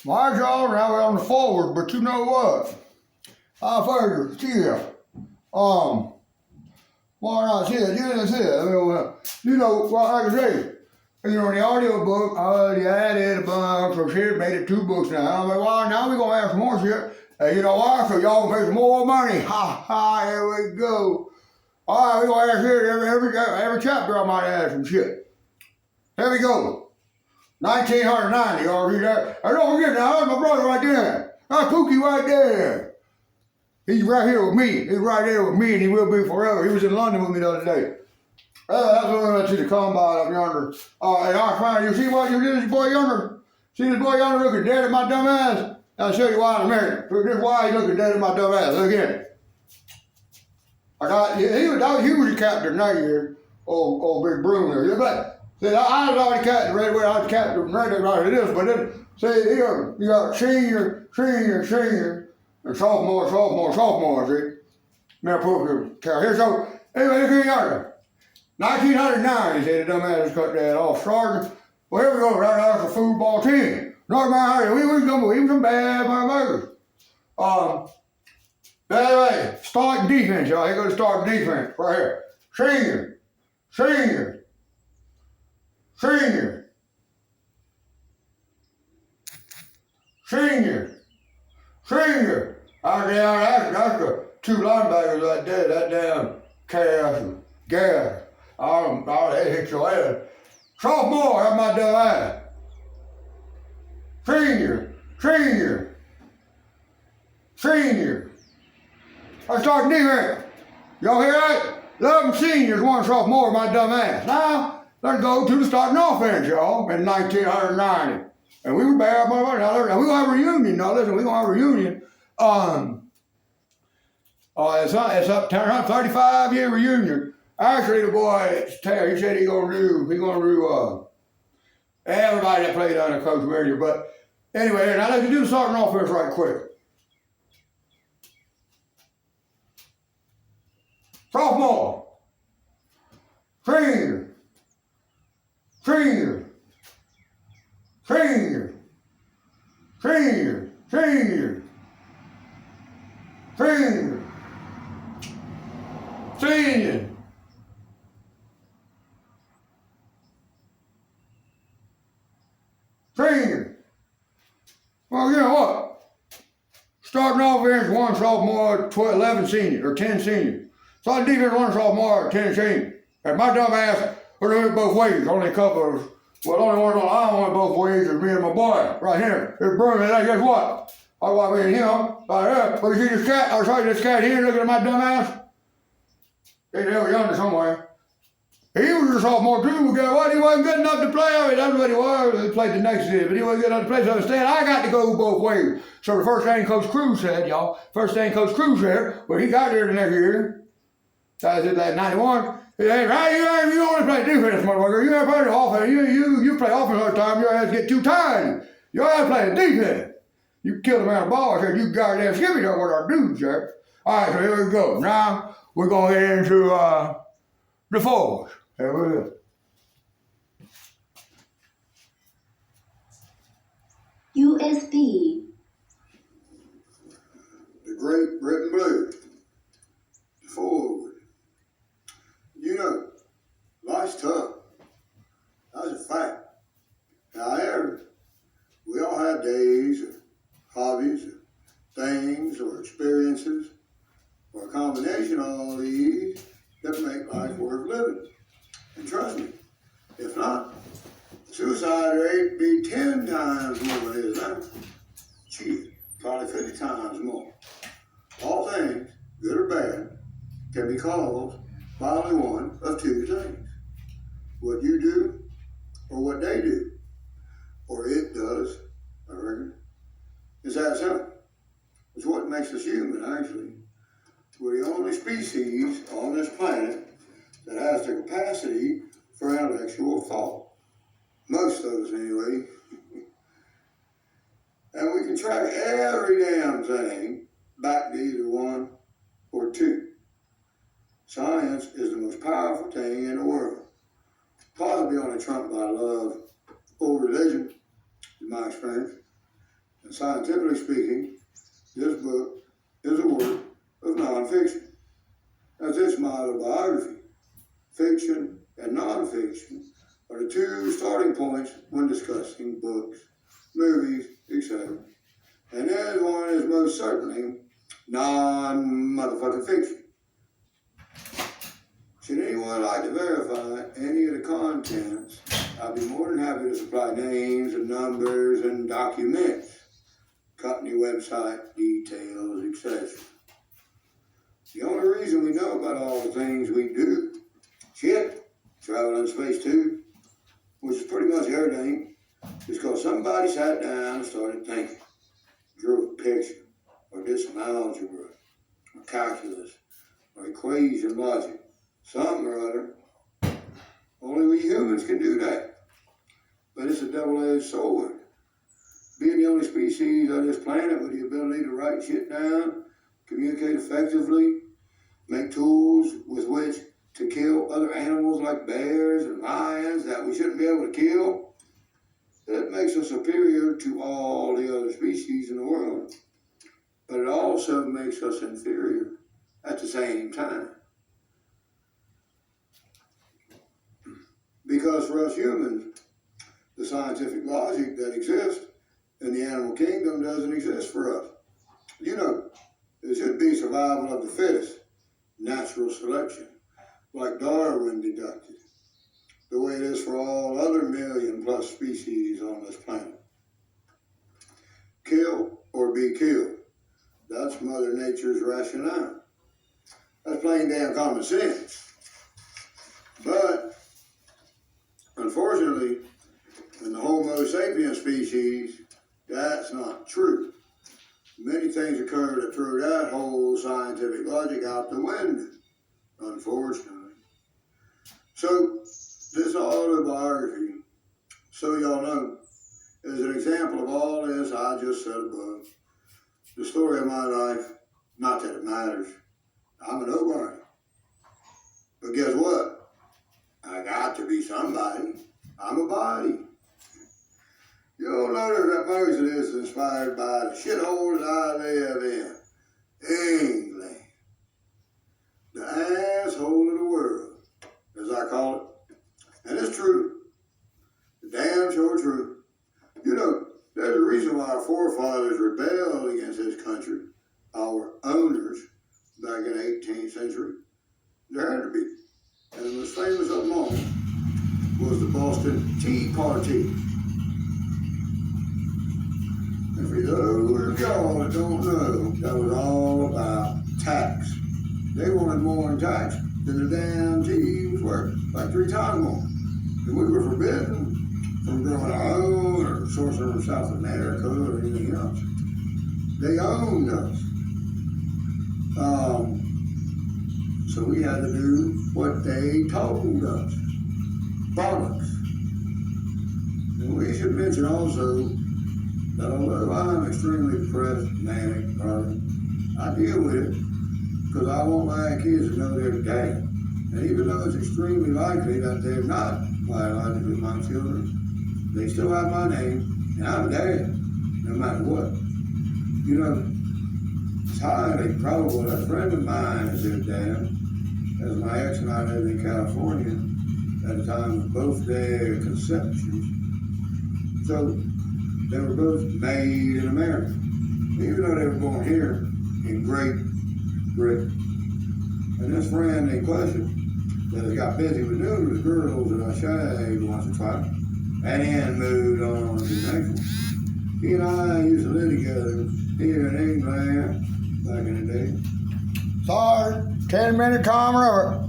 My jaw now we're on the forward, but you know what? I figured, why not see it? You didn't see it. I mean, you know, what I can say. You know, in the audiobook, you added a bunch of shit, made it 2 books now. I'm like, well, now we're going to have some more shit. And you know why? So y'all can pay some more money. Ha ha, here we go. All right, we're going to add shit every chapter. I might add some shit. Here we go. 1990, y'all read that? And don't forget now, that's my brother right there. That's Pookie right there. He's right here with me. He's right there with me, and he will be forever. He was in London with me the other day. That's when we went to the combine up yonder. And I find you see what you did, this boy yonder? See this boy yonder looking dead at my dumb ass? I'll show you why in a minute. This is why he's looking dead at my dumb ass. Look at it. He was the captain that year, old Big Bruno. But see, I was already captain right away. I was captain right like this. But then, see, here you got senior, and sophomore. See, now put here. So anyway, look here yonder. 1909, he said the dumbass cut that off. Starting, well, here we go, right after the football team. North Carolina, we was some bad motherfuckers. By the way, starting defense, y'all. Here goes starting defense, right here. Senior. That's the 2 linebackers right there. That damn Cass and Gas. They hit your ass. Sophomore, have my dumb ass. Senior. I start defense. Y'all hear that? 11 seniors, 1 sophomore, my dumb ass. Now, let's go to the starting offense, y'all, in 1990. And we were bad, motherfucker. Now, we're going to have a reunion. Now, listen, we're going to have a reunion. It's up to a 35-year reunion. Actually, the boy, Terry, he said he's gonna do everybody that played under Coach Miller. But anyway, now let's do the starting offense right quick. Sophomore. Senior. Well, you know what? Starting offense, 1 sophomore, 11 seniors, or 10 seniors. Starting defense, 1 sophomore, 10 seniors. And my dumb ass, we're doing it both ways. Only a couple of, only one on the line went both ways is me and my boy, right here. It's Bruno, and guess what? I walk in him, right there. But you see this cat here looking at my dumb ass? He's over yonder somewhere. He was a sophomore too, but guess what? He wasn't good enough to play. I mean, that's what he was. He played the next year, but he wasn't good enough to play. So instead, I got to go both ways. So the first thing Coach Cruz said, when he got there the next year, that was that 91, he said, right, you only play defense, motherfucker. You never play the offense. You play offense all the time. Your ass get too tired. Your ass play defense. You kill the man of ball. I said, you goddamn skippy don't what I do, Jack. All right, so here we go. Now, we're going to get into the forwards. Here we go. USB. The Great Britain Blues. Forward. You know, life's tough. That's a fact. However, we all have days or hobbies or things or experiences or a combination of all these that make life worth living. And trust me, if not, suicide rate would be 10 times more than it is now. Shit, probably 50 times more. All things, good or bad, can be caused by only one of 2 things. What you do or what they do. Or it does, I reckon. It's that simple. It's what makes us human, actually. We're the only species on this planet that has the capacity for intellectual thought. Most of us, anyway. And we can track every damn thing back to either 1 or 2. Science is the most powerful thing in the world. Possibly only trumped by love or religion, in my experience. And scientifically speaking, this book is a work of nonfiction. That's its my autobiography. Fiction and nonfiction are the two starting points when discussing books, movies, etc. And this one is most certainly non-motherfucking fiction. Should anyone like to verify any of the contents, I'd be more than happy to supply names and numbers and documents, company website details, etc. The only reason we know about all the things we do, travel in space too, which is pretty much everything, is because somebody sat down and started thinking, drew a picture, or did some algebra, or calculus, or equation logic, something or other. Only we humans can do that. But it's a double-edged sword. Being the only species on this planet with the ability to write shit down, communicate effectively, make tools with which to kill other animals like bears and lions that we shouldn't be able to kill, that makes us superior to all the other species in the world. But it also makes us inferior at the same time. Because for us humans, the scientific logic that exists in the animal kingdom doesn't exist for us. You know, it should be survival of the fittest, natural selection, like Darwin deducted, the way it is for all other million-plus species on this planet. Kill or be killed. That's Mother Nature's rationale. That's plain damn common sense. But, unfortunately, in the Homo sapiens species, that's not true. Many things occur that throw that whole scientific logic out the window, unfortunately. So, this autobiography, so y'all know, is an example of all this I just said above. The story of my life, not that it matters. I'm a nobody. But guess what? I got to be somebody. I'm a body. You'll notice that most of this is inspired by the shithole that I live in, England. The asshole of the world, as I call it. And it's true. The damn sure true. You know, there's a reason why our forefathers rebelled against this country, our owners, back in the 18th century. There had to be. And the most famous of them all was the Boston Tea Party. And for those of y'all that don't know, that was all about tax. They wanted more in tax than the damn tea was worth, like 3 times more. And we were forbidden from growing our own or sourcing from South America or anything else. They owned us. So we had to do what they told us. Bollocks. And we should mention also that although I'm extremely depressed, manic, I deal with it because I want my kids to know their dad. And even though it's extremely likely that they're not biologically my children, they still have my name, and I'm dad, no matter what. You know, it's highly probable that a friend of mine is their dad, as my ex and I lived in California at the time of both their conceptions. So they were both made in America, even though they were born here in Great Britain. And this friend in question that has got busy with numerous girls that I shagged once or twice, and then moved on to the next one. He and I used to live together here in England back in the day. Sorry, 10-minute timer over.